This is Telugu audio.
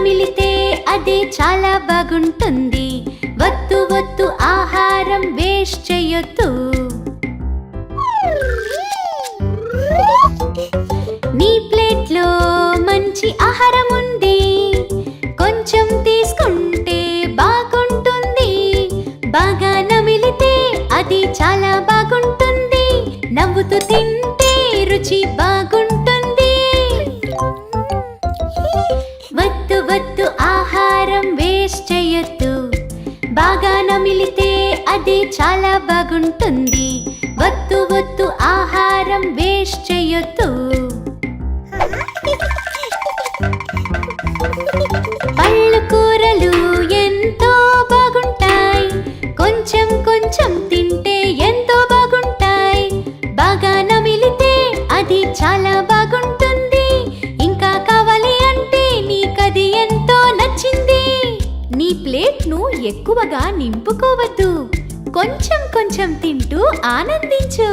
నమిలితే అదే చాలా బాగుంటుంది. వద్దు వద్దు ఆహారం వేస్ట్ చెయ్యొద్దు. నీ ప్లేట్లో మంచి ఆహారం ఉంది, కొంచెం తీసుకుంటే బాగుంటుంది. బాగా నమిలితే అది చాలా బాగుంటుంది. నవ్వుతూ తింటే రుచి బాగుంటుంది. వద్దు వద్దు ఆహారం వేస్ట్ చెయ్యొద్దు. బాగా నమిలితే అది చాలా బాగుంటుంది. వద్దు వద్దు ఆహారం వేస్ట్ చెయ్యొద్దు. పళ్ళు కూరలు ఎంతో బాగుంటాయి, కొంచెం కొంచెం తింటే ఎంతో బాగుంటాయి. బాగా నమిలితే అది చాలా బాగుంటుంది. ఇంకా కావాలి అంటే నీకది ఎంతో నచ్చింది. నీ ప్లేట్ను ఎక్కువగా నింపుకోవద్దు, కొంచెం కొంచెం తింటూ ఆనందించు.